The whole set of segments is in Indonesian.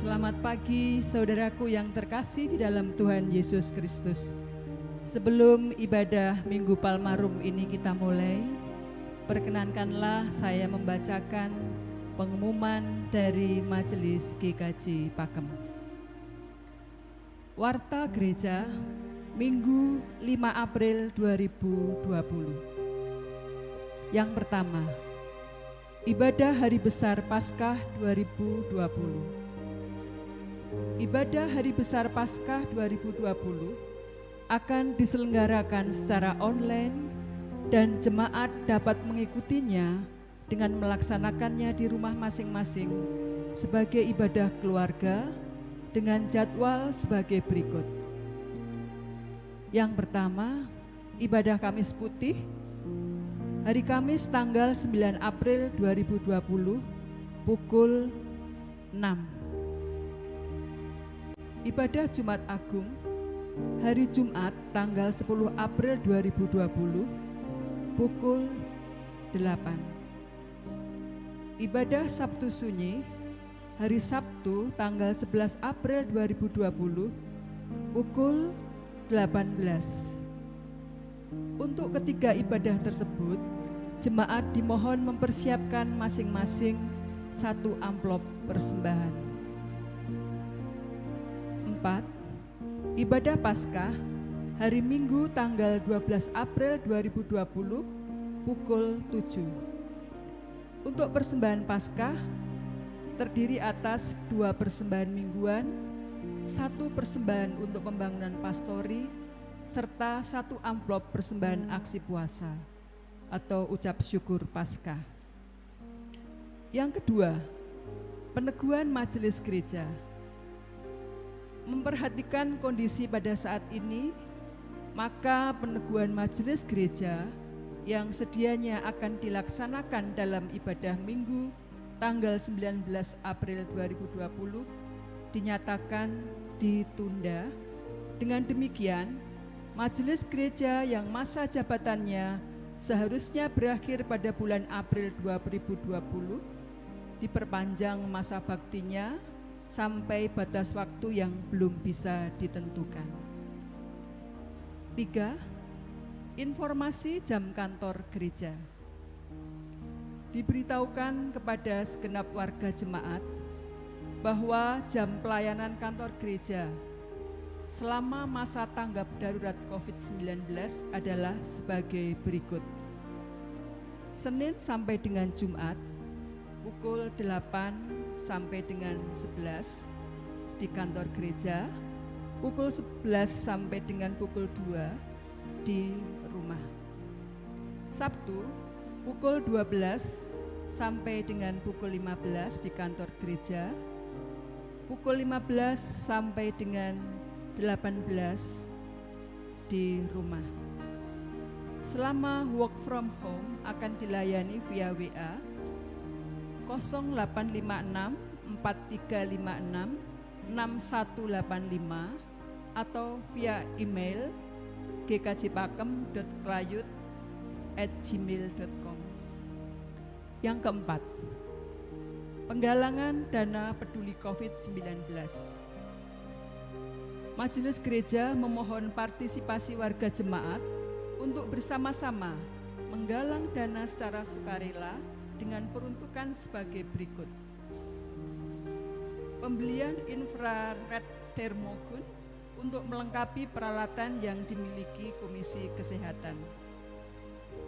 Selamat pagi saudaraku yang terkasih di dalam Tuhan Yesus Kristus. Sebelum ibadah Minggu Palmarum ini kita mulai, perkenankanlah saya membacakan pengumuman dari Majelis GKJ Pakem. Warta Gereja Minggu 5 April 2020. Yang pertama, ibadah Hari Besar Paskah 2020. Ibadah Hari Besar Paskah 2020 akan diselenggarakan secara online dan jemaat dapat mengikutinya dengan melaksanakannya di rumah masing-masing sebagai ibadah keluarga dengan jadwal sebagai berikut. Yang pertama, ibadah Kamis Putih hari Kamis tanggal 9 April 2020 pukul 6. Ibadah Jumat Agung hari Jumat tanggal 10 April 2020 pukul 8. Ibadah Sabtu Sunyi hari Sabtu tanggal 11 April 2020 pukul 18. Untuk ketiga ibadah tersebut, jemaat dimohon mempersiapkan masing-masing 1 amplop persembahan. 4. Ibadah Paskah hari Minggu tanggal 12 April 2020 pukul 7. Untuk persembahan Paskah terdiri atas 2 persembahan mingguan, 1 persembahan untuk pembangunan pastori, serta 1 amplop persembahan aksi puasa atau ucap syukur Paskah. Yang kedua, peneguhan majelis gereja. Memperhatikan kondisi pada saat ini, maka peneguhan majelis gereja yang sedianya akan dilaksanakan dalam ibadah Minggu tanggal 19 April 2020 dinyatakan ditunda. Dengan demikian, majelis gereja yang masa jabatannya seharusnya berakhir pada bulan April 2020 diperpanjang masa baktinya sampai batas waktu yang belum bisa ditentukan. 3. Informasi jam kantor gereja. Diberitahukan kepada segenap warga jemaat bahwa jam pelayanan kantor gereja selama masa tanggap darurat COVID-19 adalah sebagai berikut. Senin sampai dengan Jumat pukul 8 sampai dengan 11 di kantor gereja, pukul 11 sampai dengan pukul 2 di rumah. Sabtu pukul 12 sampai dengan pukul 15 di kantor gereja, pukul 15 sampai dengan 18 di rumah. Selama work from home akan dilayani via WA 0856 4356 6185 atau via email gkjpakem.klayut@gmail.com. Yang keempat, penggalangan dana peduli COVID-19. Majelis gereja memohon partisipasi warga jemaat untuk bersama-sama menggalang dana secara sukarela dengan peruntukan sebagai berikut. Pembelian infrared thermogun untuk melengkapi peralatan yang dimiliki Komisi Kesehatan.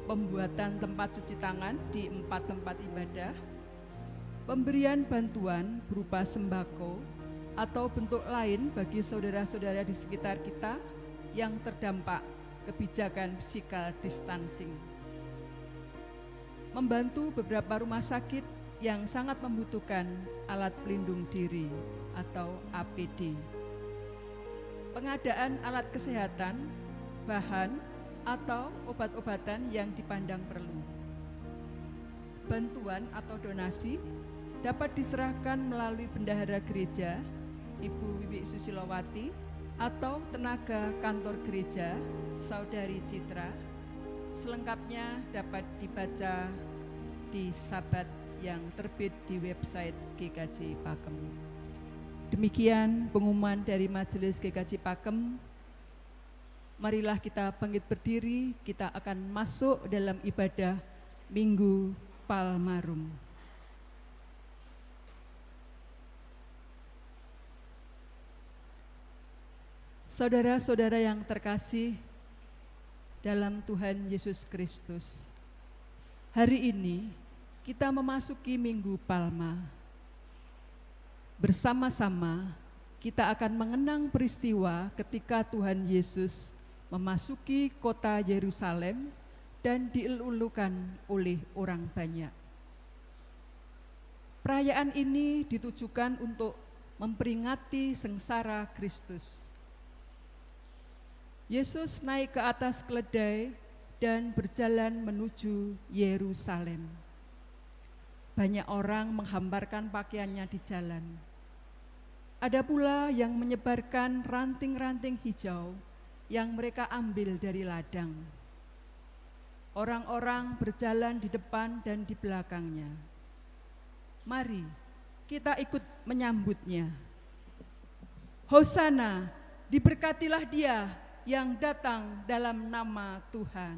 Pembuatan tempat cuci tangan di 4 tempat ibadah. Pemberian bantuan berupa sembako atau bentuk lain bagi saudara-saudara di sekitar kita yang terdampak kebijakan physical distancing. Membantu beberapa rumah sakit yang sangat membutuhkan alat pelindung diri atau APD. Pengadaan alat kesehatan, bahan, atau obat-obatan yang dipandang perlu. Bantuan atau donasi dapat diserahkan melalui bendahara gereja, Ibu Wiwi Susilowati, atau tenaga kantor gereja, Saudari Citra. Selengkapnya dapat dibaca di Sabat yang terbit di website GKJ Pakem. Demikian pengumuman dari Majelis GKJ Pakem. Marilah kita bangkit berdiri, kita akan masuk dalam ibadah Minggu Palmarum. Saudara-saudara yang terkasih dalam Tuhan Yesus Kristus, hari ini kita memasuki Minggu Palma. Bersama-sama kita akan mengenang peristiwa ketika Tuhan Yesus memasuki kota Yerusalem dan dielulukan oleh orang banyak. Perayaan ini ditujukan untuk memperingati sengsara Kristus. Yesus naik ke atas keledai dan berjalan menuju Yerusalem. Banyak orang menghamparkan pakaiannya di jalan. Ada pula yang menyebarkan ranting-ranting hijau yang mereka ambil dari ladang. Orang-orang berjalan di depan dan di belakangnya. Mari kita ikut menyambutnya. Hosana, diberkatilah Dia yang datang dalam nama Tuhan.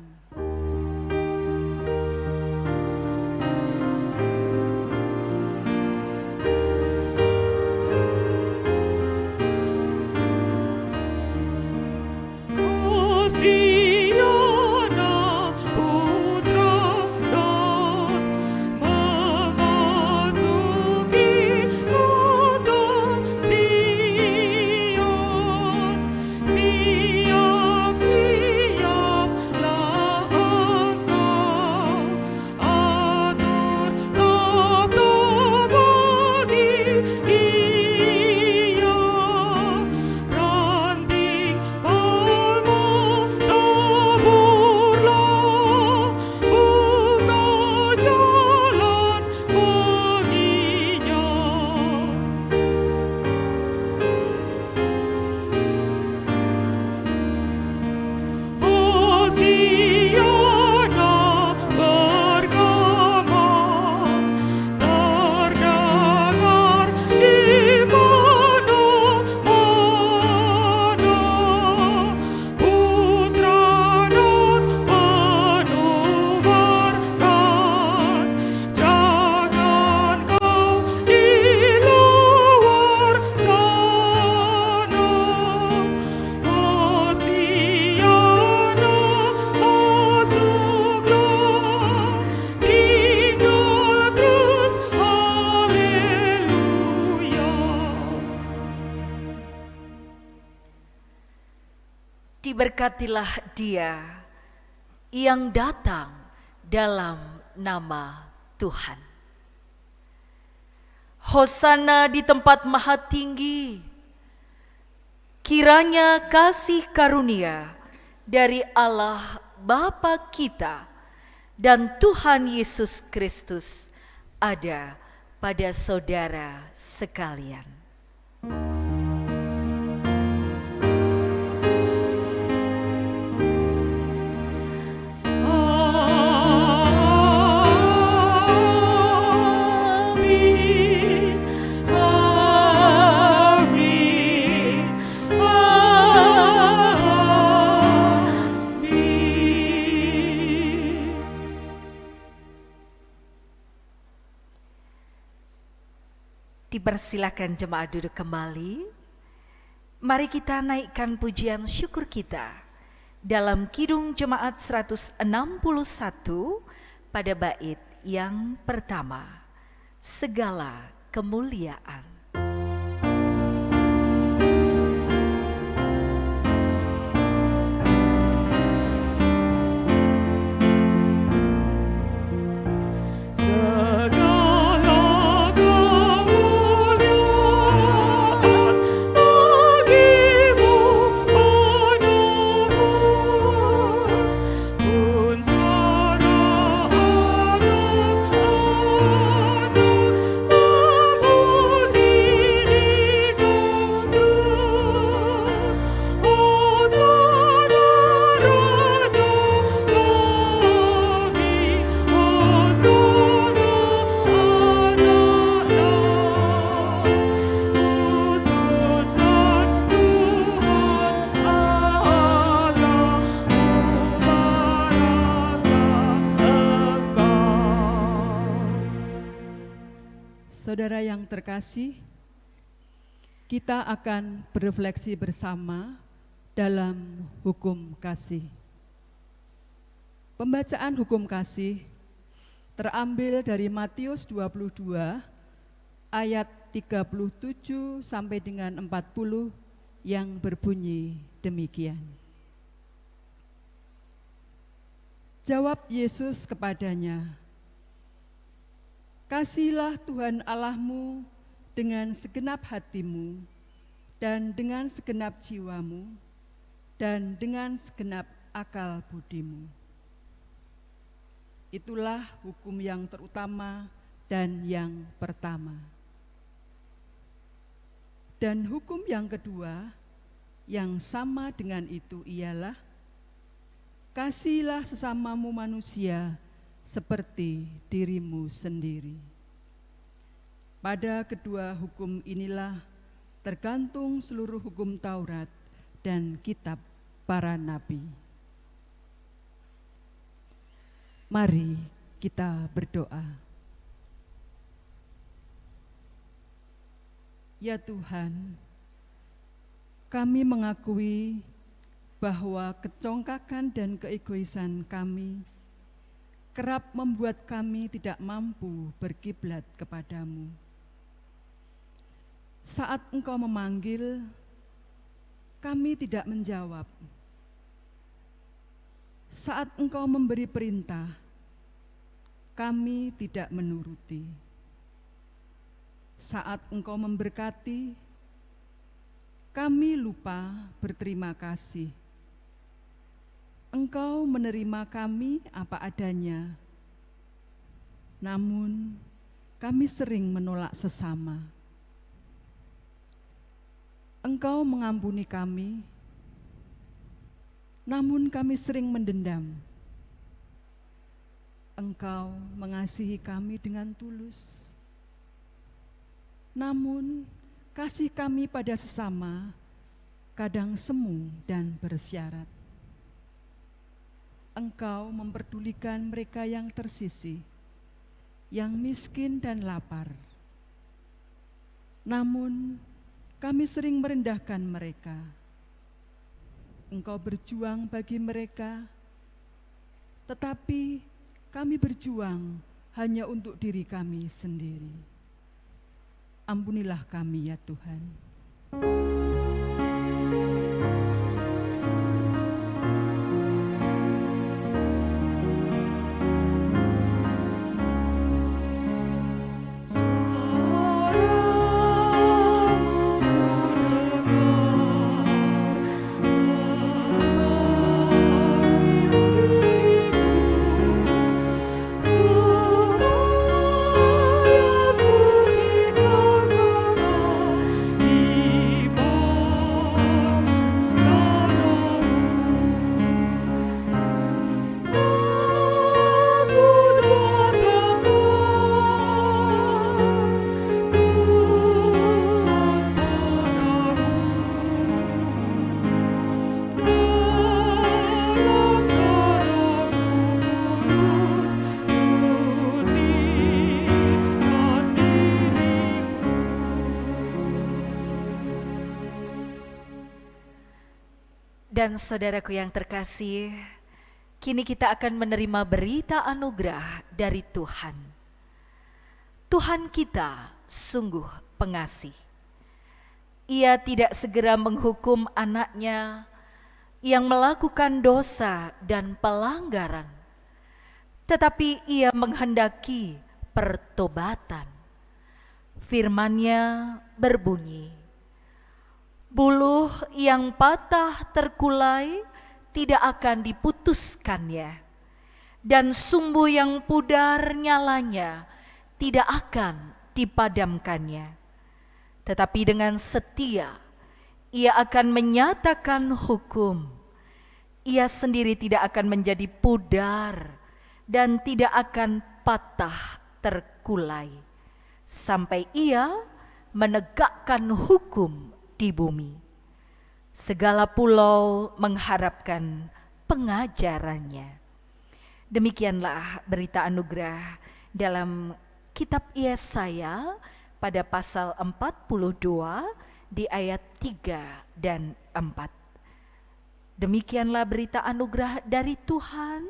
Diberkatilah Dia yang datang dalam nama Tuhan. Hosana di tempat maha tinggi. Kiranya kasih karunia dari Allah Bapa kita dan Tuhan Yesus Kristus ada pada saudara sekalian. Dipersilakan jemaat duduk kembali. Mari kita naikkan pujian syukur kita dalam Kidung Jemaat 161 pada bait yang pertama, segala kemuliaan. Puji Saudara yang terkasih, kita akan berefleksi bersama dalam hukum kasih. Pembacaan hukum kasih terambil dari Matius 22 ayat 37 sampai dengan 40 yang berbunyi demikian. Jawab Yesus kepadanya, "Kasihilah Tuhan Allahmu dengan segenap hatimu, dan dengan segenap jiwamu, dan dengan segenap akal budimu." Itulah hukum yang terutama dan yang pertama. Dan hukum yang kedua, yang sama dengan itu ialah, kasihilah sesamamu manusia seperti dirimu sendiri. Pada kedua hukum inilah tergantung seluruh hukum Taurat dan kitab para nabi. Mari kita berdoa. Ya Tuhan, kami mengakui bahwa kecongkakan dan keegoisan kami kerap membuat kami tidak mampu berkiblat kepadamu. Saat Engkau memanggil, kami tidak menjawab. Saat Engkau memberi perintah, kami tidak menuruti. Saat Engkau memberkati, kami lupa berterima kasih. Engkau menerima kami apa adanya, namun kami sering menolak sesama. Engkau mengampuni kami, namun kami sering mendendam. Engkau mengasihi kami dengan tulus, namun kasih kami pada sesama kadang semu dan bersyarat. Engkau memperdulikan mereka yang tersisih, yang miskin dan lapar. Namun, kami sering merendahkan mereka. Engkau berjuang bagi mereka, tetapi kami berjuang hanya untuk diri kami sendiri. Ampunilah kami ya Tuhan. Dan saudaraku yang terkasih, kini kita akan menerima berita anugerah dari Tuhan. Tuhan kita sungguh pengasih. Ia tidak segera menghukum anaknya yang melakukan dosa dan pelanggaran, tetapi ia menghendaki pertobatan. Firman-Nya berbunyi, "Buluh yang patah terkulai tidak akan diputuskannya, dan sumbu yang pudar nyalanya tidak akan dipadamkannya. Tetapi dengan setia ia akan menyatakan hukum. Ia sendiri tidak akan menjadi pudar dan tidak akan patah terkulai, sampai ia menegakkan hukum di bumi. Segala pulau mengharapkan pengajarannya." Demikianlah berita anugerah dalam kitab Yesaya pada pasal 42 di ayat 3 dan 4. Demikianlah berita anugerah dari Tuhan,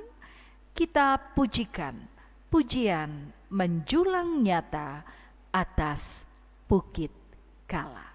kita pujikan, pujian menjulang nyata atas Bukit Kala.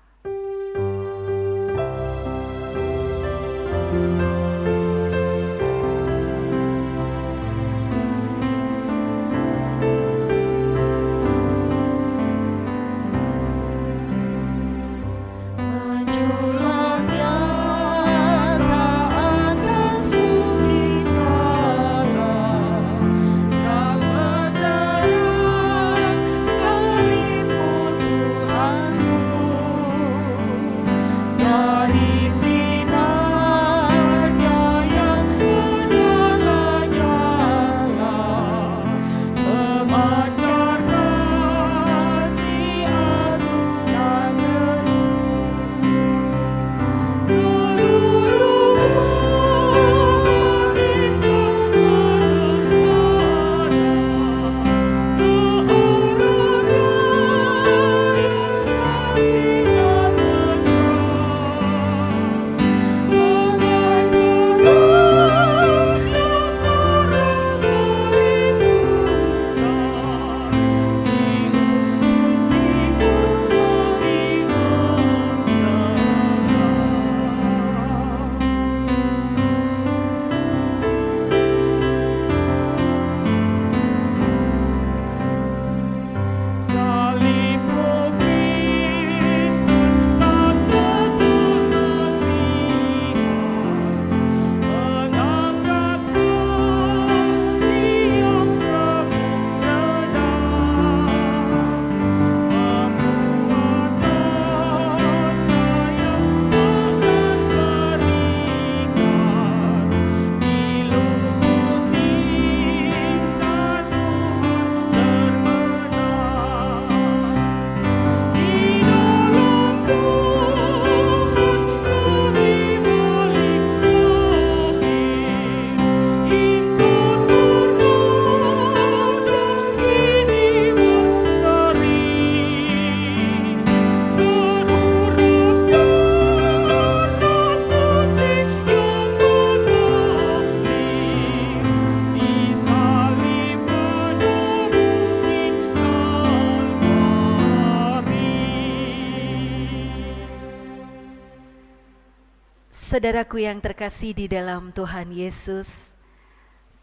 Saudaraku yang terkasih di dalam Tuhan Yesus,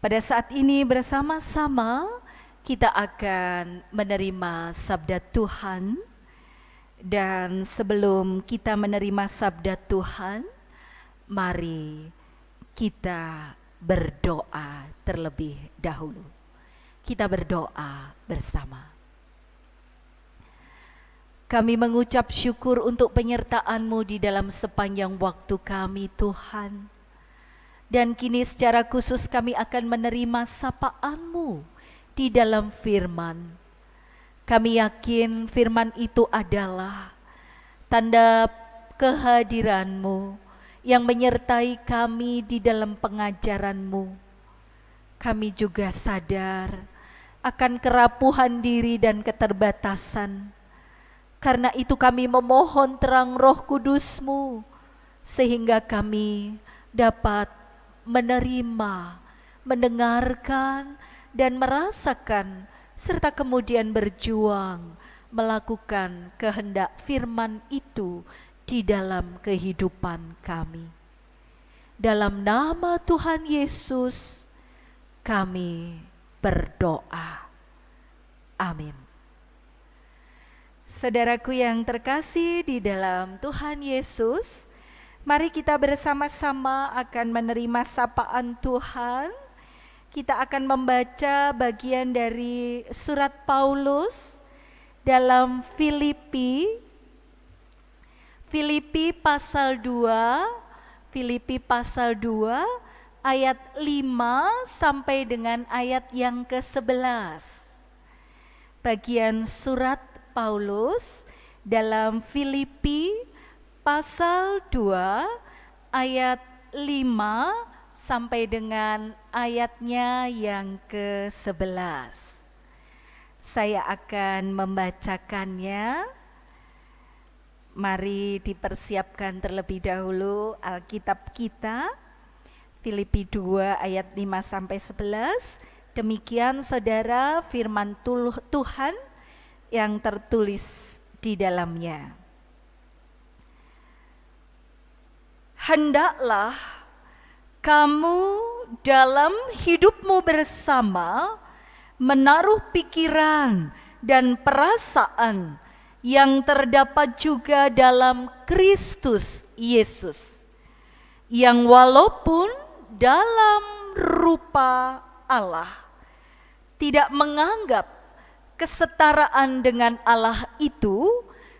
pada saat ini bersama-sama kita akan menerima sabda Tuhan. Dan sebelum kita menerima sabda Tuhan, mari kita berdoa terlebih dahulu. Kita berdoa bersama. Kami mengucap syukur untuk penyertaan-Mu di dalam sepanjang waktu kami, Tuhan. Dan kini secara khusus kami akan menerima sapaan-Mu di dalam firman. Kami yakin firman itu adalah tanda kehadiran-Mu yang menyertai kami di dalam pengajaran-Mu. Kami juga sadar akan kerapuhan diri dan keterbatasan. Karena itu kami memohon terang Roh Kudus-Mu, sehingga kami dapat menerima, mendengarkan, dan merasakan, serta kemudian berjuang melakukan kehendak firman itu di dalam kehidupan kami. Dalam nama Tuhan Yesus, kami berdoa. Amin. Saudaraku yang terkasih di dalam Tuhan Yesus, mari kita bersama-sama akan menerima sapaan Tuhan. Kita akan membaca bagian dari surat Paulus dalam Filipi pasal 2, ayat 5 sampai dengan ayat yang ke-11. Bagian surat Paulus dalam Filipi pasal 2 ayat 5 sampai dengan ayatnya yang ke-11. Saya akan membacakannya. Mari dipersiapkan terlebih dahulu Alkitab kita, Filipi 2 ayat 5-11. Demikian saudara firman Tuhan yang tertulis di dalamnya. Hendaklah kamu dalam hidupmu bersama menaruh pikiran dan perasaan yang terdapat juga dalam Kristus Yesus, yang walaupun dalam rupa Allah tidak menganggap kesetaraan dengan Allah itu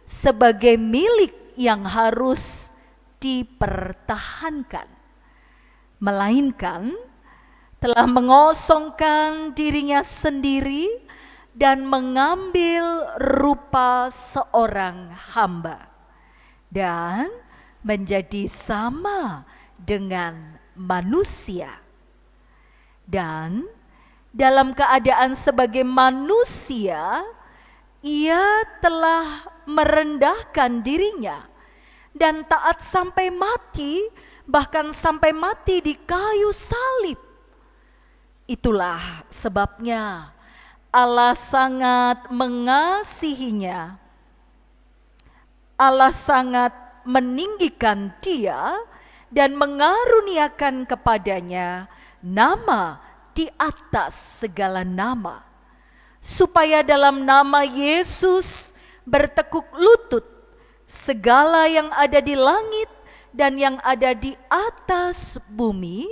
sebagai milik yang harus dipertahankan, melainkan telah mengosongkan dirinya sendiri dan mengambil rupa seorang hamba dan menjadi sama dengan manusia. Dan dalam keadaan sebagai manusia, ia telah merendahkan dirinya dan taat sampai mati, bahkan sampai mati di kayu salib. Itulah sebabnya Allah sangat mengasihinya. Allah sangat meninggikan dia dan mengaruniakan kepadanya nama di atas segala nama, supaya dalam nama Yesus bertekuk lutut segala yang ada di langit dan yang ada di atas bumi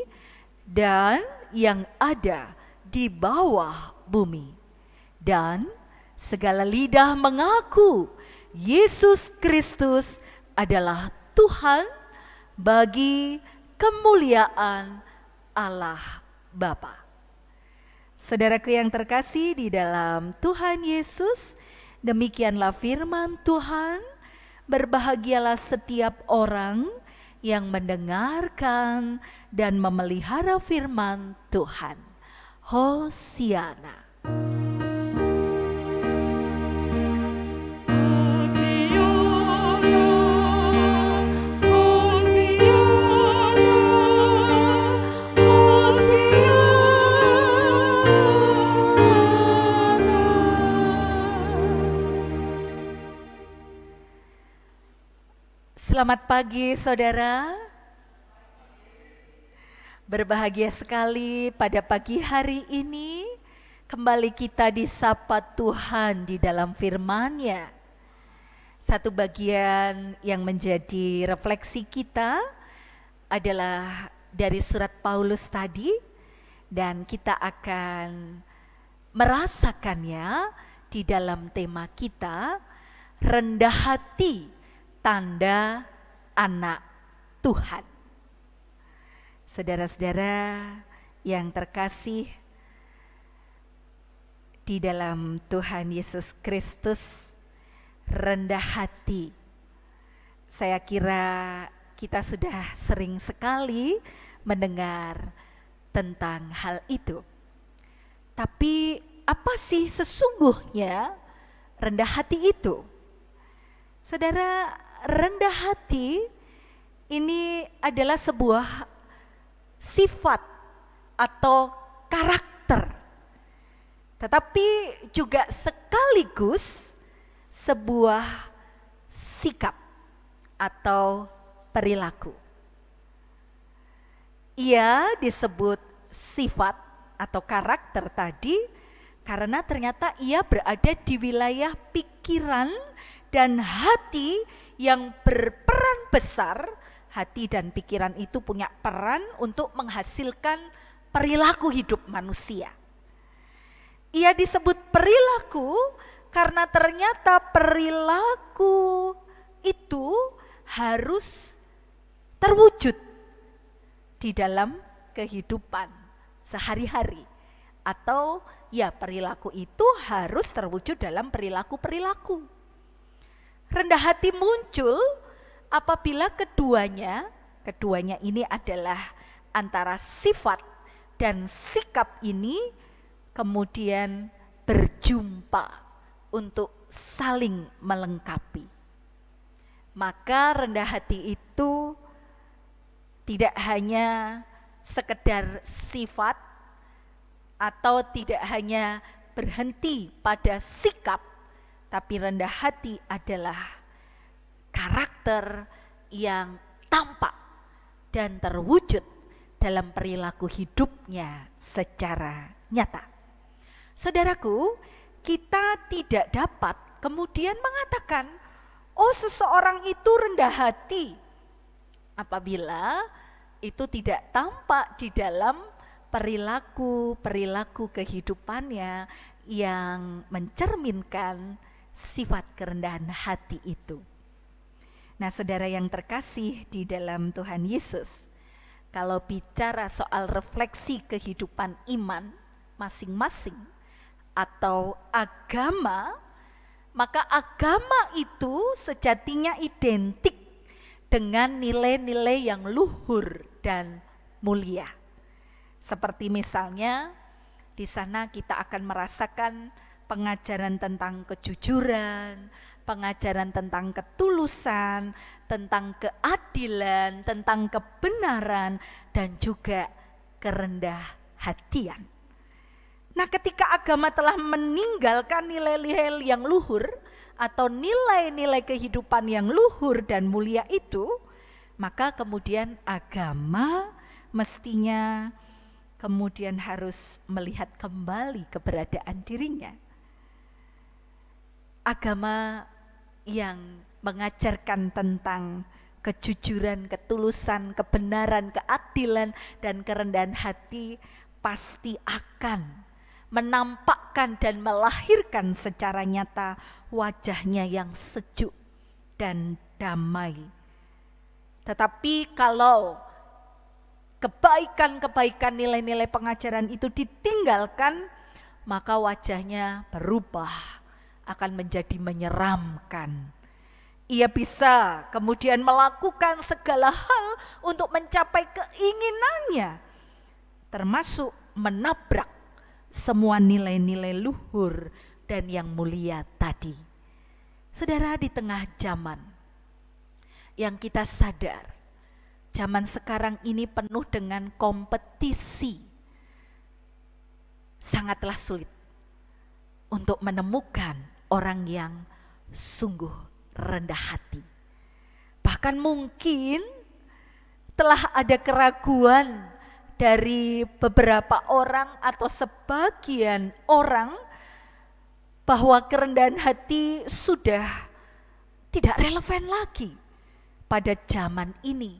dan yang ada di bawah bumi, dan segala lidah mengaku Yesus Kristus adalah Tuhan bagi kemuliaan Allah Bapa. Saudaraku yang terkasih di dalam Tuhan Yesus, demikianlah firman Tuhan. Berbahagialah setiap orang yang mendengarkan dan memelihara firman Tuhan. Hosiana. Selamat pagi saudara. Berbahagia sekali pada pagi hari ini kembali kita disapa Tuhan di dalam firman-Nya. Satu bagian yang menjadi refleksi kita adalah dari surat Paulus tadi, dan kita akan merasakannya di dalam tema kita, rendah hati tanda anak Tuhan. Saudara-saudara yang terkasih di dalam Tuhan Yesus Kristus, rendah hati. Saya kira kita sudah sering sekali mendengar tentang hal itu. Tapi apa sih sesungguhnya rendah hati itu? Saudara, rendah hati ini adalah sebuah sifat atau karakter, tetapi juga sekaligus sebuah sikap atau perilaku. Ia disebut sifat atau karakter tadi karena ternyata ia berada di wilayah pikiran dan hati yang berperan besar. Hati dan pikiran itu punya peran untuk menghasilkan perilaku hidup manusia. Ia disebut perilaku karena ternyata perilaku itu harus terwujud di dalam kehidupan sehari-hari, atau ya perilaku itu harus terwujud dalam perilaku-perilaku. Rendah hati muncul apabila keduanya ini adalah antara sifat dan sikap ini kemudian berjumpa berjumpa untuk saling melengkapi. Maka rendah hati itu tidak hanya sekedar sifat atau tidak hanya berhenti pada sikap, tapi rendah hati adalah karakter yang tampak dan terwujud dalam perilaku hidupnya secara nyata. Saudaraku, kita tidak dapat kemudian mengatakan, oh seseorang itu rendah hati, apabila itu tidak tampak di dalam perilaku kehidupannya yang mencerminkan sifat kerendahan hati itu. Nah, saudara yang terkasih di dalam Tuhan Yesus, kalau bicara soal refleksi kehidupan iman masing-masing atau agama, maka agama itu sejatinya identik dengan nilai-nilai yang luhur dan mulia. Seperti misalnya di sana kita akan merasakan pengajaran tentang kejujuran, pengajaran tentang ketulusan, tentang keadilan, tentang kebenaran, dan juga kerendah hatian. Nah, ketika agama telah meninggalkan nilai-nilai yang luhur atau nilai-nilai kehidupan yang luhur dan mulia itu, maka kemudian agama mestinya kemudian harus melihat kembali keberadaan dirinya. Agama yang mengajarkan tentang kejujuran, ketulusan, kebenaran, keadilan, dan kerendahan hati pasti akan menampakkan dan melahirkan secara nyata wajahnya yang sejuk dan damai. Tetapi kalau kebaikan-kebaikan, nilai-nilai pengajaran itu ditinggalkan, maka wajahnya berubah, akan menjadi menyeramkan. Ia bisa kemudian melakukan segala hal untuk mencapai keinginannya, termasuk menabrak semua nilai-nilai luhur dan yang mulia tadi. Saudara, di tengah zaman yang kita sadar, zaman sekarang ini penuh dengan kompetisi, sangatlah sulit untuk menemukan orang yang sungguh rendah hati. Bahkan mungkin telah ada keraguan dari beberapa orang atau sebagian orang bahwa kerendahan hati sudah tidak relevan lagi pada zaman ini.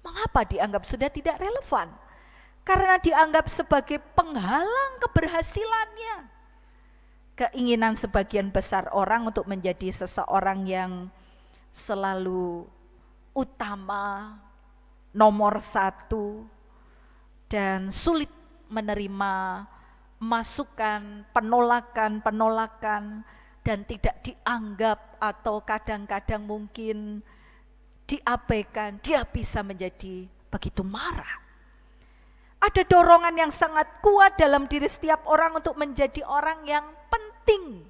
Mengapa dianggap sudah tidak relevan? Karena dianggap sebagai penghalang keberhasilannya. Keinginan sebagian besar orang untuk menjadi seseorang yang selalu utama, nomor satu, dan sulit menerima masukan, penolakan, dan tidak dianggap atau kadang-kadang mungkin diabaikan, dia bisa menjadi begitu marah. Ada dorongan yang sangat kuat dalam diri setiap orang untuk menjadi orang yang penting,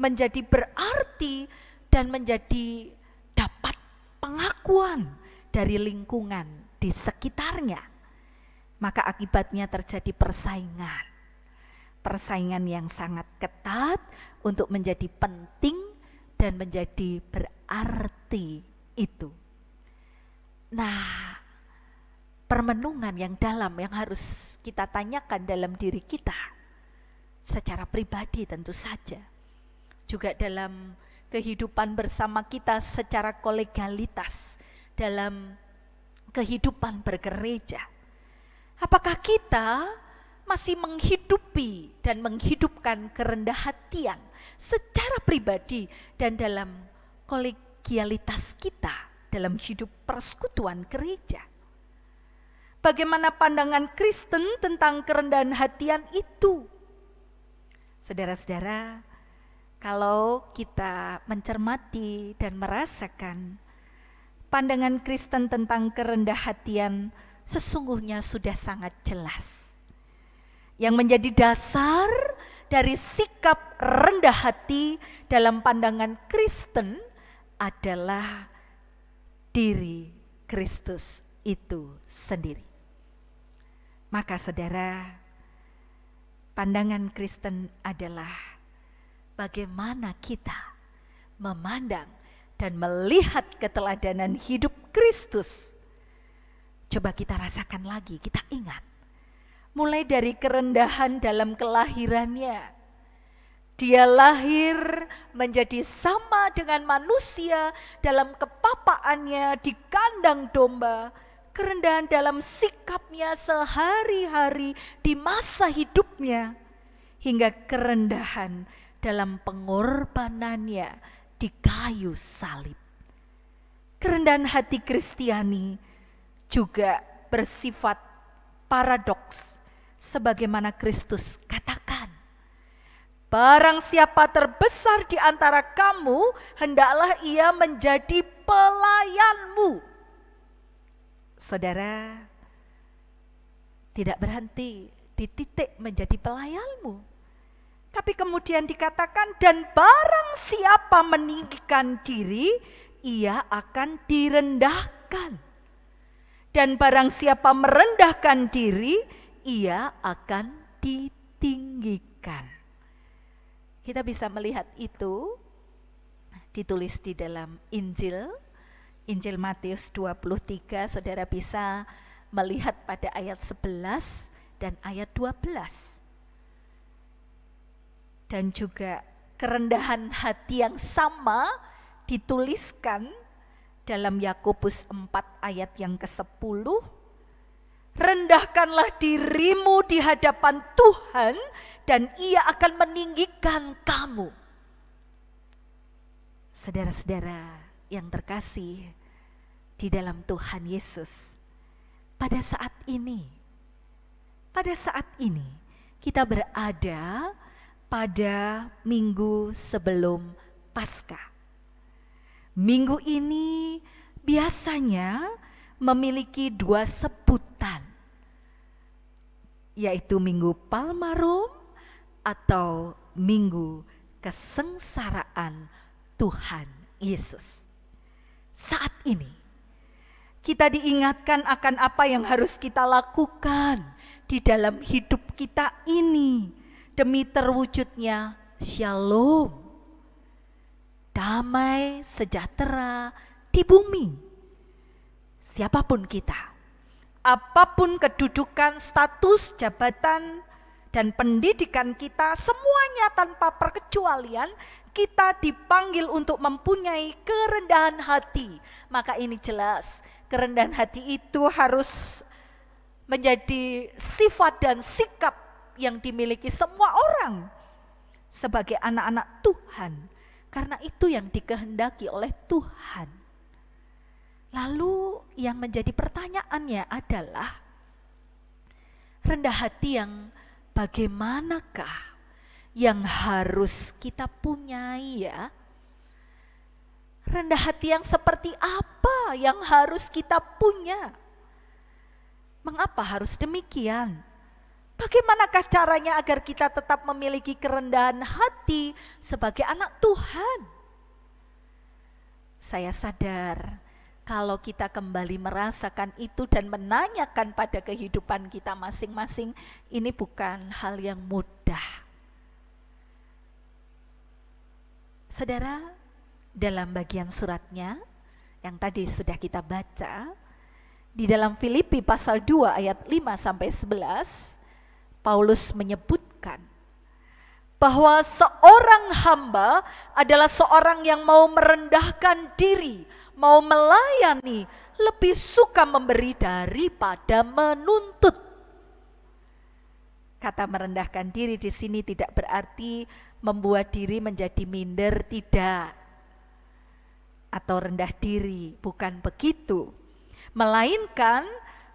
menjadi berarti, dan menjadi dapat pengakuan dari lingkungan di sekitarnya. Maka akibatnya terjadi persaingan yang sangat ketat untuk menjadi penting dan menjadi berarti itu. Nah, permenungan yang dalam yang harus kita tanyakan dalam diri kita secara pribadi tentu saja, juga dalam kehidupan bersama kita secara kolegalitas dalam kehidupan bergereja. Apakah kita masih menghidupi dan menghidupkan kerendah hatian secara pribadi dan dalam kolegialitas kita dalam hidup persekutuan gereja? Bagaimana pandangan Kristen tentang kerendahan hatian itu? Saudara-saudara, kalau kita mencermati dan merasakan pandangan Kristen tentang kerendah hatian sesungguhnya sudah sangat jelas. Yang menjadi dasar dari sikap rendah hati dalam pandangan Kristen adalah diri Kristus itu sendiri. Maka saudara, pandangan Kristen adalah bagaimana kita memandang dan melihat keteladanan hidup Kristus. Coba kita rasakan lagi, kita ingat. Mulai dari kerendahan dalam kelahirannya. Dia lahir menjadi sama dengan manusia dalam kepapaannya di kandang domba. Kerendahan dalam sikapnya sehari-hari di masa hidupnya. Hingga kerendahan dalam pengorbanannya di kayu salib. Kerendahan hati Kristiani juga bersifat paradoks, sebagaimana Kristus katakan, barang siapa terbesar di antara kamu, hendaklah ia menjadi pelayanmu. Saudara, tidak berhenti di titik menjadi pelayanmu, tapi kemudian dikatakan, dan barang siapa meninggikan diri, ia akan direndahkan. Dan barang siapa merendahkan diri, ia akan ditinggikan. Kita bisa melihat itu ditulis di dalam Injil Matius 23, saudara bisa melihat pada ayat 11 dan ayat 12. Dan juga kerendahan hati yang sama dituliskan dalam Yakobus 4 ayat yang ke-10. Rendahkanlah dirimu di hadapan Tuhan dan ia akan meninggikan kamu. Saudara-saudara yang terkasih di dalam Tuhan Yesus, pada saat ini kita berada pada minggu sebelum Paskah. Minggu ini biasanya memiliki 2 sebutan, yaitu Minggu Palmarum atau Minggu Kesengsaraan Tuhan Yesus. Saat ini kita diingatkan akan apa yang harus kita lakukan di dalam hidup kita ini demi terwujudnya shalom, damai sejahtera di bumi. Siapapun kita, apapun kedudukan, status, jabatan, dan pendidikan kita, semuanya tanpa perkecualian, kita dipanggil untuk mempunyai kerendahan hati. Maka ini jelas, kerendahan hati itu harus menjadi sifat dan sikap yang dimiliki semua orang sebagai anak-anak Tuhan. Karena itu yang dikehendaki oleh Tuhan. Lalu yang menjadi pertanyaannya adalah, rendah hati yang bagaimanakah yang harus kita punyai ya? Rendah hati yang seperti apa yang harus kita punya? Mengapa harus demikian? Bagaimanakah caranya agar kita tetap memiliki kerendahan hati sebagai anak Tuhan? Saya sadar kalau kita kembali merasakan itu dan menanyakan pada kehidupan kita masing-masing, ini bukan hal yang mudah. Saudara, dalam bagian suratnya yang tadi sudah kita baca, di dalam Filipi pasal 2 ayat 5-11, Paulus menyebutkan bahwa seorang hamba adalah seorang yang mau merendahkan diri, mau melayani, lebih suka memberi daripada menuntut. Kata merendahkan diri di sini tidak berarti membuat diri menjadi minder, tidak. Atau rendah diri, bukan begitu. Melainkan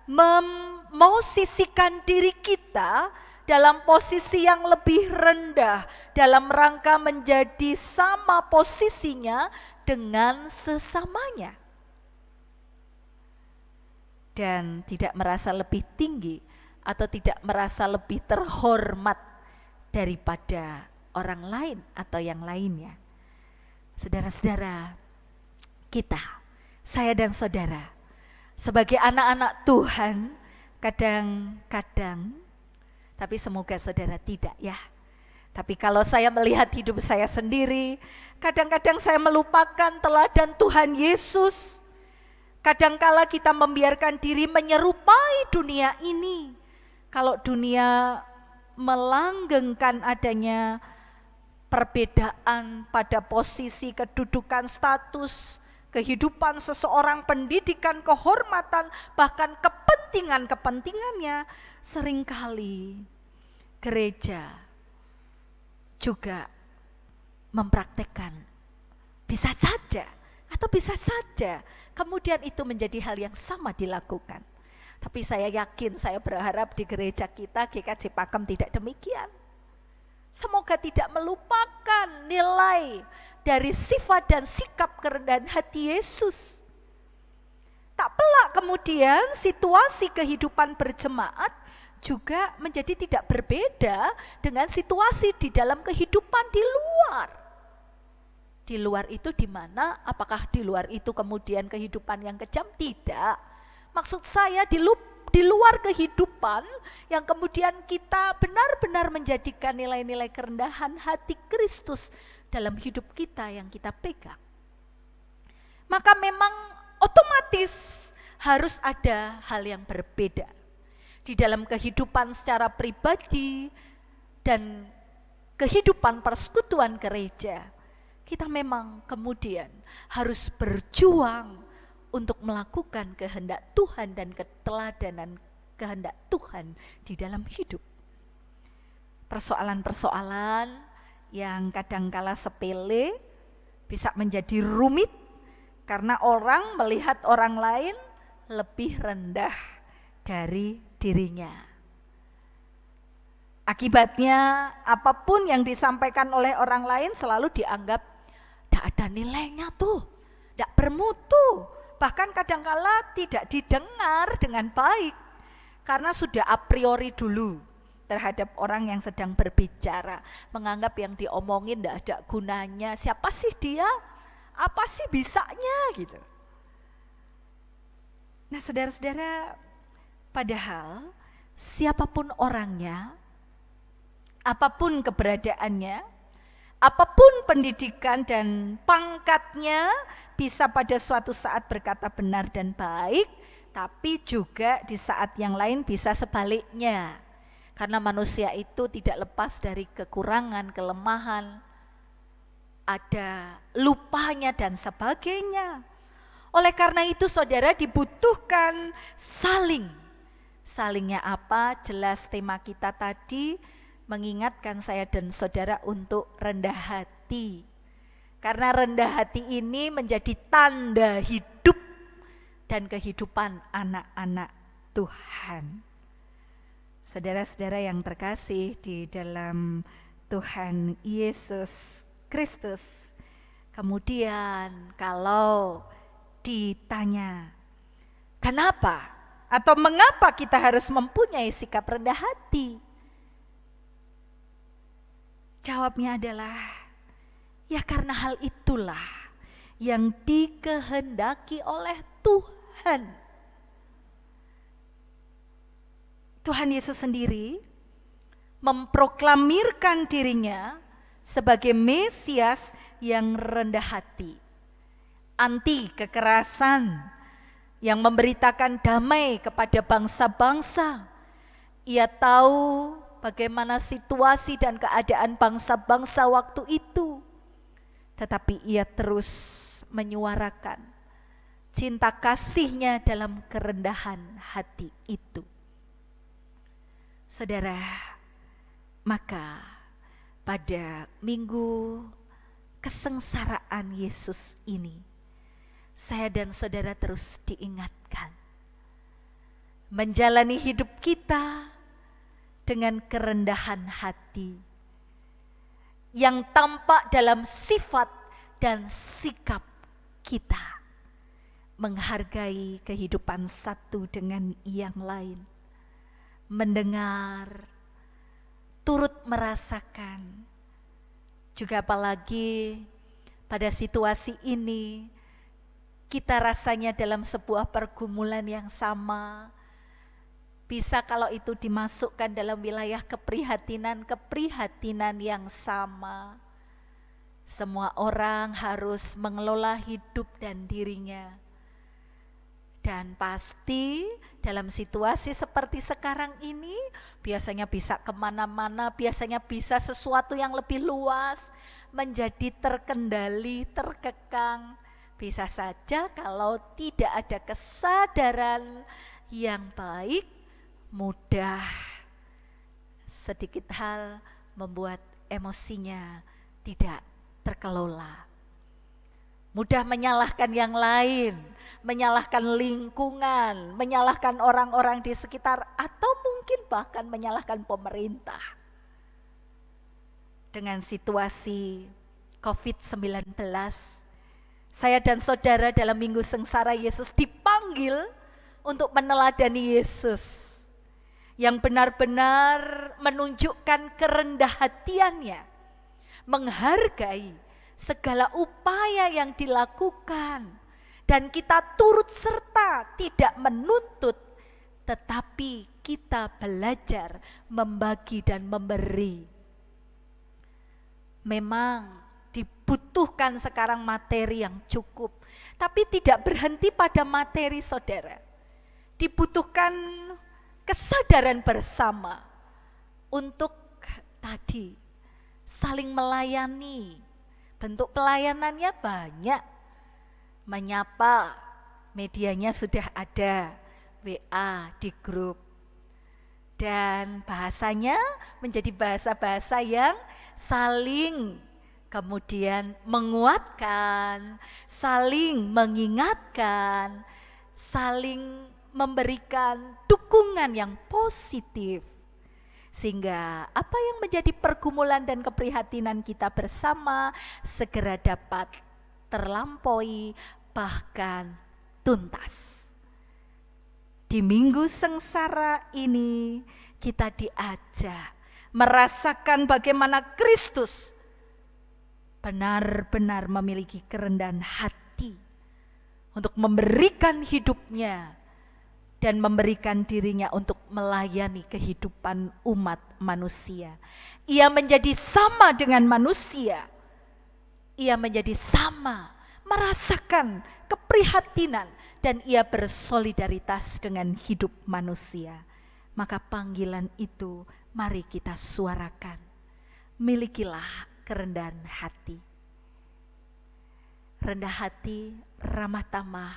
memosisikan diri kita dalam posisi yang lebih rendah, dalam rangka menjadi sama posisinya dengan sesamanya. Dan tidak merasa lebih tinggi atau tidak merasa lebih terhormat daripada orang lain atau yang lainnya. Saudara-saudara, kita, saya dan saudara, sebagai anak-anak Tuhan, kadang-kadang, tapi semoga saudara tidak ya. Tapi kalau saya melihat hidup saya sendiri, kadang-kadang saya melupakan teladan Tuhan Yesus. Kadangkala kita membiarkan diri menyerupai dunia ini. Kalau dunia melanggengkan adanya perbedaan pada posisi, kedudukan, status, kehidupan seseorang, pendidikan, kehormatan, bahkan kepentingannya, seringkali gereja juga mempraktekkan bisa saja kemudian itu menjadi hal yang sama dilakukan. Tapi saya yakin, saya berharap di gereja kita GKJ Pakem tidak demikian. Semoga tidak melupakan nilai dari sifat dan sikap kerendahan hati Yesus. Tak pelak kemudian situasi kehidupan berjemaat juga menjadi tidak berbeda dengan situasi di dalam kehidupan di luar. Di luar itu di mana? Apakah di luar itu kemudian kehidupan yang kejam? Tidak. Maksud saya di luar kehidupan yang kemudian kita benar-benar menjadikan nilai-nilai kerendahan hati Kristus dalam hidup kita yang kita pegang. Maka memang otomatis harus ada hal yang berbeda di dalam kehidupan secara pribadi dan kehidupan persekutuan gereja. Kita memang kemudian harus berjuang untuk melakukan kehendak Tuhan dan keteladanan kehendak Tuhan di dalam hidup. Persoalan-persoalan yang kadangkala sepele bisa menjadi rumit karena orang melihat orang lain lebih rendah dari dirinya. Akibatnya apapun yang disampaikan oleh orang lain selalu dianggap tidak ada nilainya tuh, tidak bermutu. Bahkan kadangkala tidak didengar dengan baik karena sudah a priori dulu terhadap orang yang sedang berbicara, menganggap yang diomongin tidak ada gunanya. Siapa sih dia? Apa sih bisanya gitu. Nah saudara-saudara, padahal siapapun orangnya, apapun keberadaannya, apapun pendidikan dan pangkatnya, bisa pada suatu saat berkata benar dan baik, tapi juga di saat yang lain bisa sebaliknya. Karena manusia itu tidak lepas dari kekurangan, kelemahan, ada lupanya dan sebagainya. Oleh karena itu saudara dibutuhkan saling. Salingnya apa? Jelas tema kita tadi mengingatkan saya dan saudara untuk rendah hati. Karena rendah hati ini menjadi tanda hidup dan kehidupan anak-anak Tuhan. Saudara-saudara yang terkasih di dalam Tuhan Yesus Kristus. Kemudian kalau ditanya, kenapa atau mengapa kita harus mempunyai sikap rendah hati? Jawabnya adalah, ya karena hal itulah yang dikehendaki oleh Tuhan. Tuhan Yesus sendiri memproklamirkan dirinya sebagai Mesias yang rendah hati, anti kekerasan, yang memberitakan damai kepada bangsa-bangsa. Ia tahu bagaimana situasi dan keadaan bangsa-bangsa waktu itu. Tetapi ia terus menyuarakan cinta kasihnya dalam kerendahan hati itu. Saudara, maka pada minggu kesengsaraan Yesus ini, saya dan saudara terus diingatkan menjalani hidup kita dengan kerendahan hati yang tampak dalam sifat dan sikap kita, menghargai kehidupan satu dengan yang lain, mendengar turut merasakan. Juga apalagi pada situasi ini, kita rasanya dalam sebuah pergumulan yang sama. Bisa kalau itu dimasukkan dalam wilayah keprihatinan yang sama. Semua orang harus mengelola hidup dan dirinya. Dan pasti dalam situasi seperti sekarang ini, biasanya bisa kemana-mana, biasanya bisa sesuatu yang lebih luas, menjadi terkendali, terkekang. Bisa saja kalau tidak ada kesadaran yang baik, mudah sedikit hal membuat emosinya tidak terkelola. Mudah menyalahkan yang lain, menyalahkan lingkungan, menyalahkan orang-orang di sekitar, atau mungkin bahkan menyalahkan pemerintah. Dengan situasi COVID-19, saya dan saudara dalam Minggu Sengsara Yesus dipanggil untuk meneladani Yesus yang benar-benar menunjukkan kerendah hatiannya, menghargai segala upaya yang dilakukan, dan kita turut serta, tidak menuntut, tetapi kita belajar membagi dan memberi. Memang dibutuhkan sekarang materi yang cukup, tapi tidak berhenti pada materi, saudara. Dibutuhkan kesadaran bersama untuk tadi saling melayani. Bentuk pelayanannya banyak. Menyapa, medianya sudah ada, WA di grup. Dan bahasanya menjadi bahasa-bahasa yang saling kemudian menguatkan, saling mengingatkan, saling memberikan dukungan yang positif. Sehingga apa yang menjadi pergumulan dan keprihatinan kita bersama segera dapat terlampaui, bahkan tuntas. Di Minggu Sengsara ini kita diajak merasakan bagaimana Kristus benar-benar memiliki kerendahan hati untuk memberikan hidupnya dan memberikan dirinya untuk melayani kehidupan umat manusia. Ia menjadi sama dengan manusia. Ia menjadi sama, merasakan keprihatinan, dan ia bersolidaritas dengan hidup manusia. Maka panggilan itu mari kita suarakan. Milikilah kerendahan hati. Rendah hati, ramah tamah,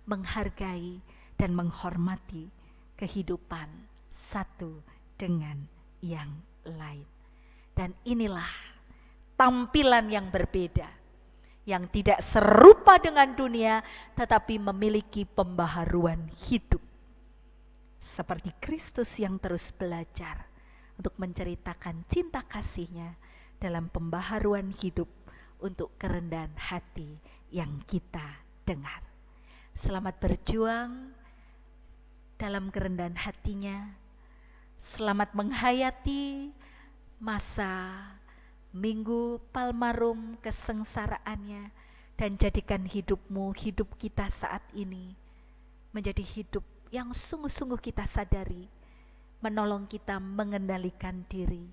menghargai dan menghormati kehidupan satu dengan yang lain. Dan inilah tampilan yang berbeda, yang tidak serupa dengan dunia, tetapi memiliki pembaharuan hidup. Seperti Kristus yang terus belajar untuk menceritakan cinta kasih-Nya dalam pembaharuan hidup untuk kerendahan hati yang kita dengar. Selamat berjuang dalam kerendahan hatinya. Selamat menghayati masa Minggu Palmarum kesengsaraannya, dan jadikan hidupmu, hidup kita saat ini menjadi hidup yang sungguh-sungguh kita sadari, menolong kita mengendalikan diri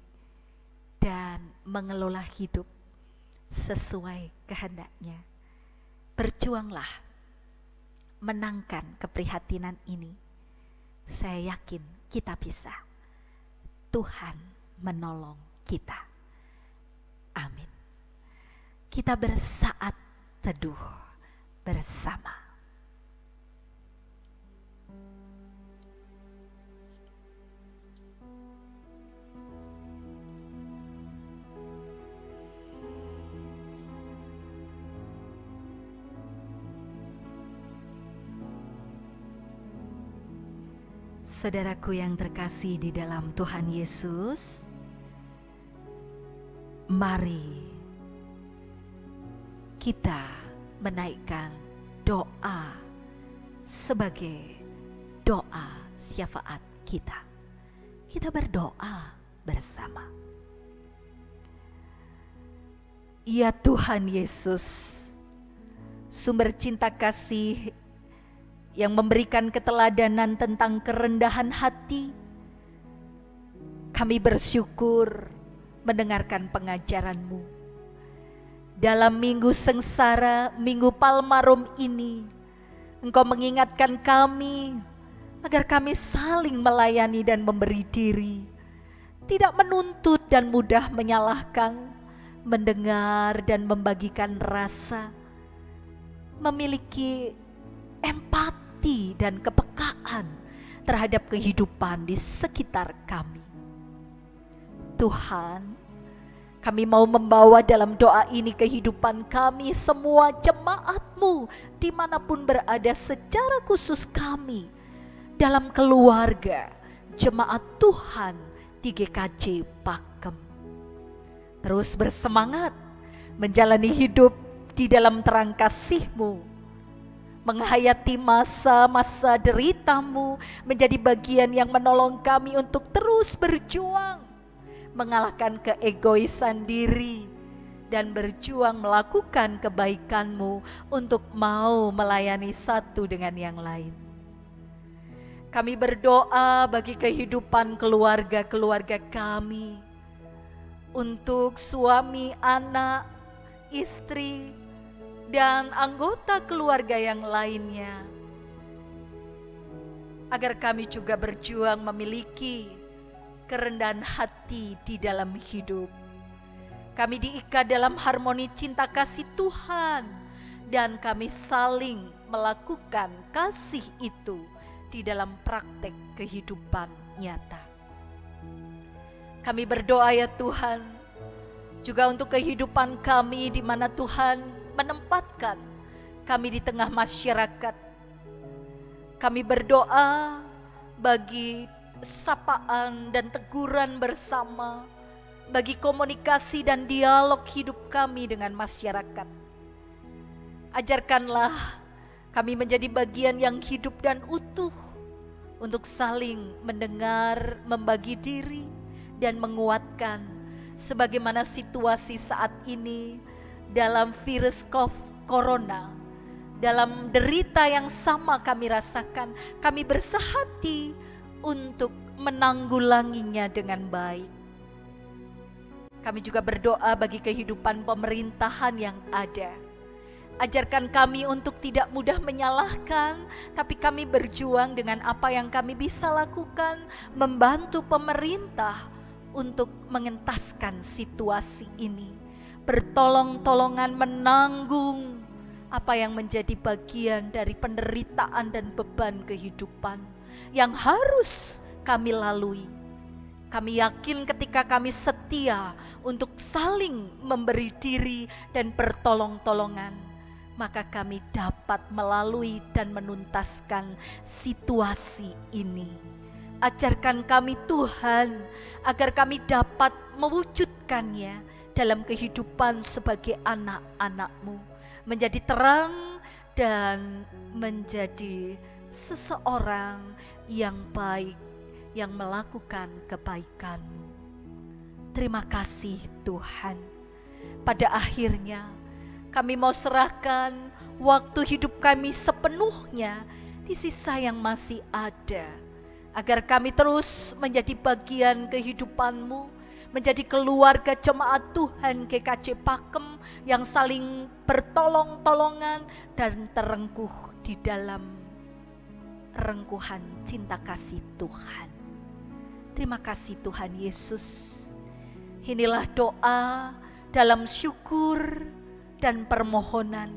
dan mengelola hidup sesuai kehendak-Nya. Berjuanglah menangkan keprihatinan ini. Saya yakin kita bisa. Tuhan menolong kita. Amin. Kita bersaat teduh bersama. Saudaraku yang terkasih di dalam Tuhan Yesus, mari kita menaikkan doa sebagai doa syafaat kita. Kita berdoa bersama. Ya Tuhan Yesus, sumber cinta kasih yang memberikan keteladanan tentang kerendahan hati, kami bersyukur mendengarkan pengajaran-Mu. Dalam minggu sengsara, minggu Palmarum ini, Engkau mengingatkan kami agar kami saling melayani dan memberi diri, tidak menuntut dan mudah menyalahkan, mendengar dan membagikan rasa, memiliki empati dan kepekaan terhadap kehidupan di sekitar kami. Tuhan, kami mau membawa dalam doa ini kehidupan kami, semua jemaat-Mu dimanapun berada, secara khusus kami dalam keluarga jemaat Tuhan di GKJ Pakem. Terus bersemangat menjalani hidup di dalam terang kasih-Mu, menghayati masa-masa derita-Mu, menjadi bagian yang menolong kami untuk terus berjuang, mengalahkan keegoisan diri, dan berjuang melakukan kebaikan-Mu untuk mau melayani satu dengan yang lain. Kami berdoa bagi kehidupan keluarga-keluarga kami, untuk suami, anak, istri, dan anggota keluarga yang lainnya, agar kami juga berjuang memiliki kerendahan hati di dalam hidup. Kami diikat dalam harmoni cinta kasih Tuhan, dan kami saling melakukan kasih itu di dalam praktek kehidupan nyata. Kami berdoa ya Tuhan, juga untuk kehidupan kami di mana Tuhan menempatkan kami di tengah masyarakat. Kami berdoa bagi sapaan dan teguran bersama, bagi komunikasi dan dialog hidup kami dengan masyarakat. Ajarkanlah kami menjadi bagian yang hidup dan utuh untuk saling mendengar, membagi diri, dan menguatkan sebagaimana situasi saat ini dalam virus corona, dalam derita yang sama kami rasakan. Kami bersehati untuk menanggulanginya dengan baik. Kami juga berdoa bagi kehidupan pemerintahan yang ada. Ajarkan kami untuk tidak mudah menyalahkan, tapi kami berjuang dengan apa yang kami bisa lakukan, membantu pemerintah untuk mengentaskan situasi ini, bertolong-tolongan menanggung apa yang menjadi bagian dari penderitaan dan beban kehidupan yang harus kami lalui. Kami yakin ketika kami setia untuk saling memberi diri dan bertolong-tolongan, maka kami dapat melalui dan menuntaskan situasi ini. Ajarkan kami Tuhan, agar kami dapat mewujudkannya dalam kehidupan sebagai anak-anak-Mu, menjadi terang dan menjadi seseorang yang baik, yang melakukan kebaikan-Mu. Terima kasih Tuhan. Pada akhirnya kami mau serahkan waktu hidup kami sepenuhnya di sisa yang masih ada, agar kami terus menjadi bagian kehidupan-Mu, menjadi keluarga jemaat Tuhan GKJ Pakem yang saling bertolong-tolongan dan terengkuh di dalam rengkuhan cinta kasih Tuhan. Terima kasih Tuhan Yesus. Inilah doa dalam syukur dan permohonan.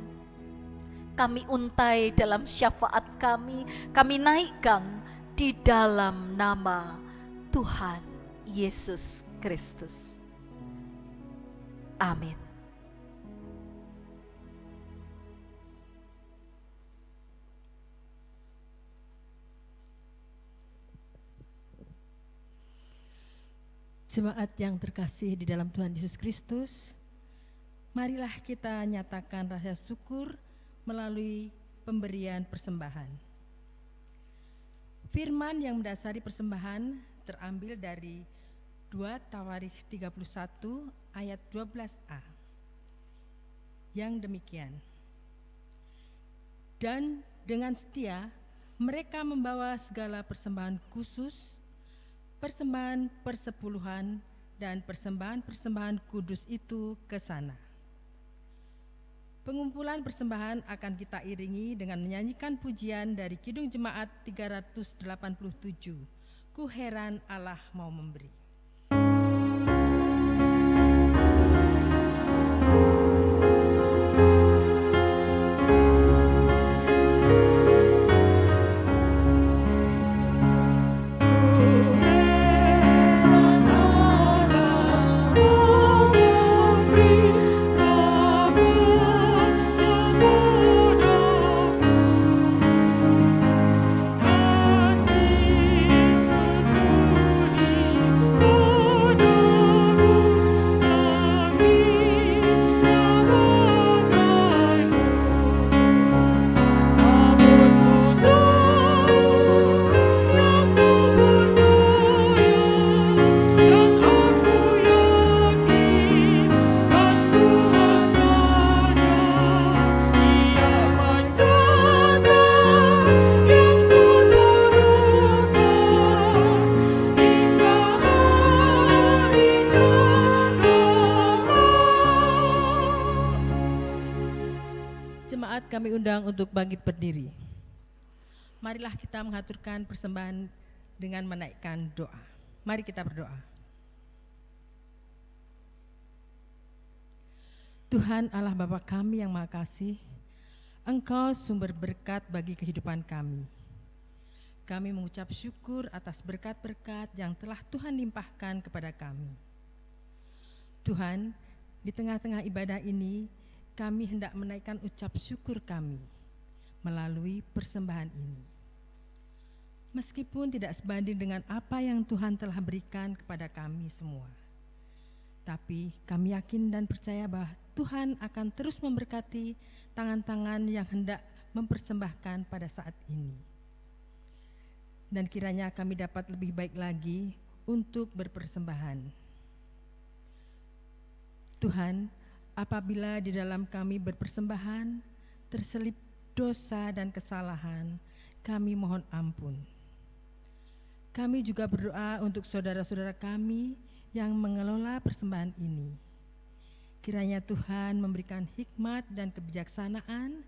Kami untai dalam syafaat kami naikkan di dalam nama Tuhan Yesus Kristus. Amin. Jemaat yang terkasih di dalam Tuhan Yesus Kristus, marilah kita nyatakan rasa syukur melalui pemberian persembahan. Firman yang mendasari persembahan terambil dari 2 Tawarikh 31 ayat 12a. Yang demikian. Dan dengan setia mereka membawa segala persembahan khusus, persembahan persepuluhan, dan persembahan-persembahan kudus itu ke sana. Pengumpulan persembahan akan kita iringi dengan menyanyikan pujian dari Kidung Jemaat 387, Ku heran Allah mau memberi. Jemaat kami undang untuk bangkit berdiri. Marilah kita mengaturkan persembahan dengan menaikkan doa. Mari kita berdoa. Tuhan Allah Bapa kami yang Maha Kasih, Engkau sumber berkat bagi kehidupan kami. Kami mengucap syukur atas berkat-berkat yang telah Tuhan limpahkan kepada kami. Tuhan, di tengah-tengah ibadah ini, kami hendak menaikkan ucap syukur kami melalui persembahan ini. Meskipun tidak sebanding dengan apa yang Tuhan telah berikan kepada kami semua, tapi kami yakin dan percaya bahwa Tuhan akan terus memberkati tangan-tangan yang hendak mempersembahkan pada saat ini. Dan kiranya kami dapat lebih baik lagi untuk berpersembahan. Tuhan, apabila di dalam kami berpersembahan terselip dosa dan kesalahan, kami mohon ampun. Kami juga berdoa untuk saudara-saudara kami yang mengelola persembahan ini. Kiranya Tuhan memberikan hikmat dan kebijaksanaan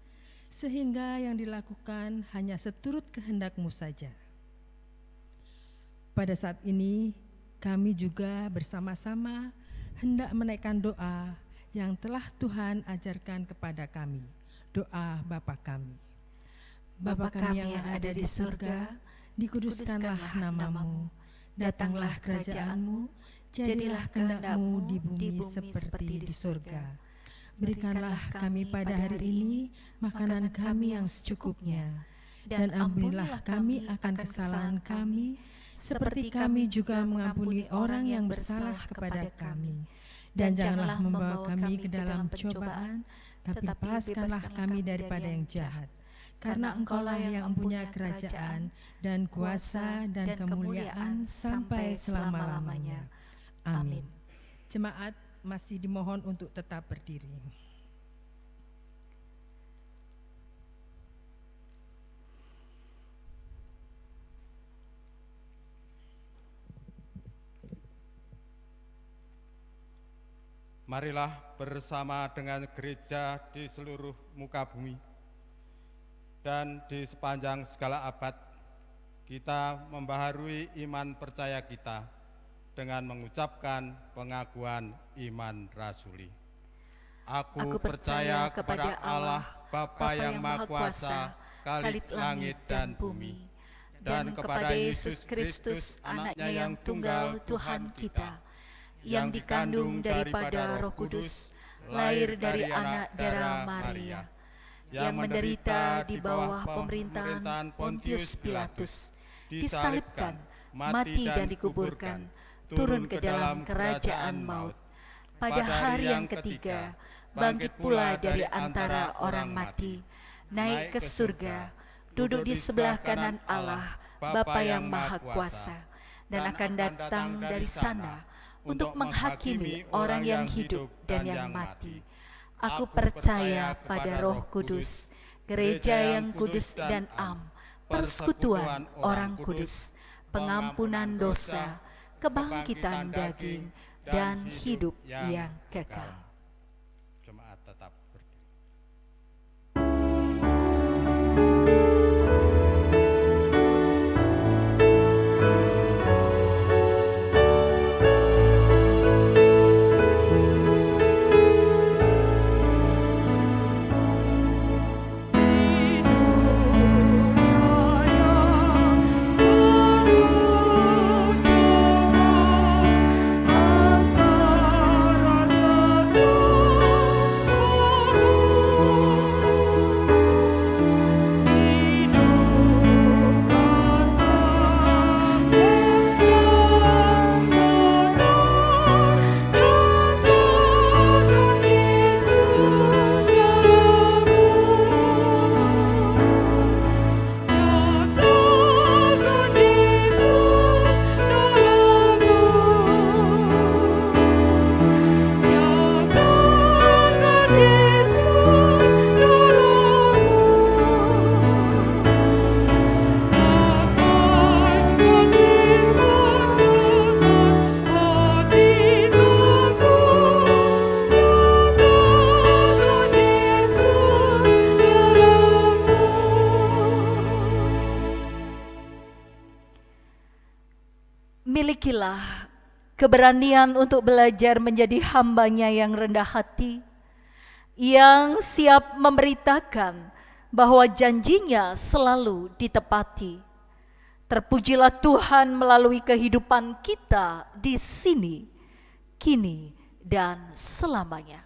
sehingga yang dilakukan hanya seturut kehendak-Mu saja. Pada saat ini kami juga bersama-sama hendak menaikkan doa yang telah Tuhan ajarkan kepada kami. Doa Bapa kami. Bapa kami yang ada di surga, dikuduskanlah nama-Mu, datanglah kerajaan-Mu, jadilah kehendak-Mu di bumi seperti di surga. Berikanlah kami pada hari ini makanan kami yang secukupnya, dan ampunilah kami akan kesalahan kami, seperti kami juga mengampuni orang yang bersalah kepada kami. Dan janganlah membawa kami ke dalam pencobaan, tapi lepaskanlah kami daripada yang jahat. Karena Engkaulah yang mempunyai kerajaan dan kuasa dan kemuliaan sampai selama-lamanya. Amin. Jemaat masih dimohon untuk tetap berdiri. Marilah bersama dengan gereja di seluruh muka bumi dan di sepanjang segala abad, kita membaharui iman percaya kita dengan mengucapkan pengakuan iman rasuli. Aku percaya kepada Allah, Bapa yang Maha Kuasa, Khalik langit dan bumi, dan kepada Yesus Kristus, Anaknya yang tunggal Tuhan kita, yang dikandung daripada Roh Kudus, lahir dari anak darah Maria, yang menderita di bawah pemerintahan Pontius Pilatus, disalibkan, mati dan dikuburkan, turun ke dalam kerajaan maut. Pada hari yang ketiga, bangkit pula dari antara orang mati, naik ke surga, duduk di sebelah kanan Allah, Bapa yang Maha Kuasa, dan akan datang dari sana untuk menghakimi orang yang hidup dan yang mati. Aku percaya pada Roh Kudus, gereja yang kudus dan am, persekutuan orang kudus, pengampunan dosa, kebangkitan daging, dan hidup yang kekal. Jemaat tetap berdiri. Milikilah keberanian untuk belajar menjadi hambanya yang rendah hati, yang siap memberitakan bahwa janjinya selalu ditepati. Terpujilah Tuhan melalui kehidupan kita di sini, kini dan selamanya.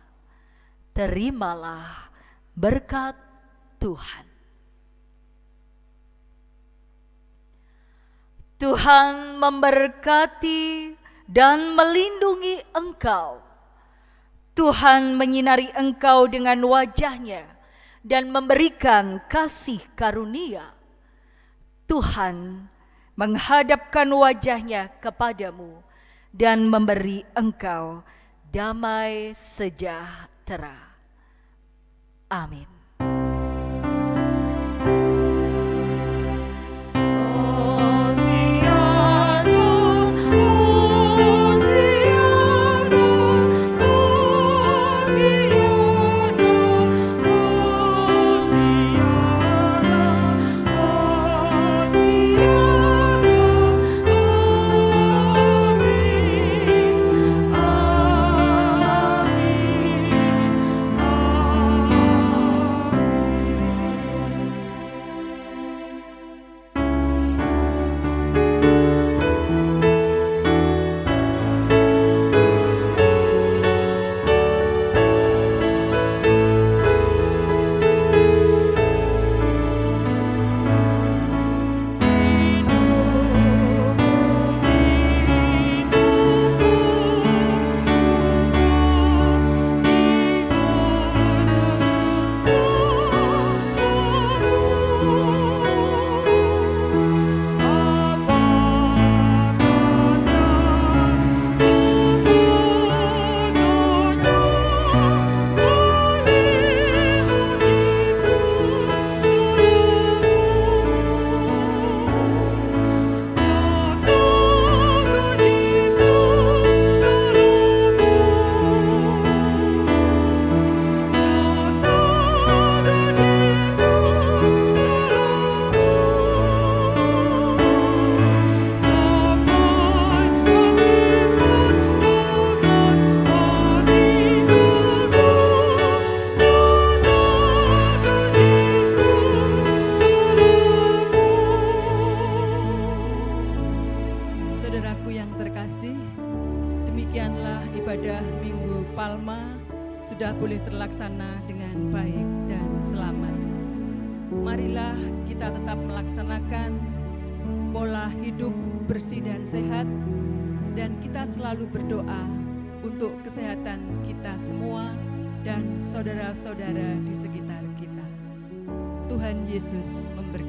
Terimalah berkat Tuhan. Tuhan memberkati dan melindungi engkau. Tuhan menyinari engkau dengan wajah-Nya dan memberikan kasih karunia. Tuhan menghadapkan wajah-Nya kepadamu dan memberi engkau damai sejahtera. Amin. Saudaraku yang terkasih, demikianlah ibadah Minggu Palma sudah boleh terlaksana dengan baik dan selamat. Marilah kita tetap melaksanakan pola hidup bersih dan sehat, dan kita selalu berdoa untuk kesehatan kita semua dan saudara-saudara di sekitar kita. Tuhan Yesus memberkati.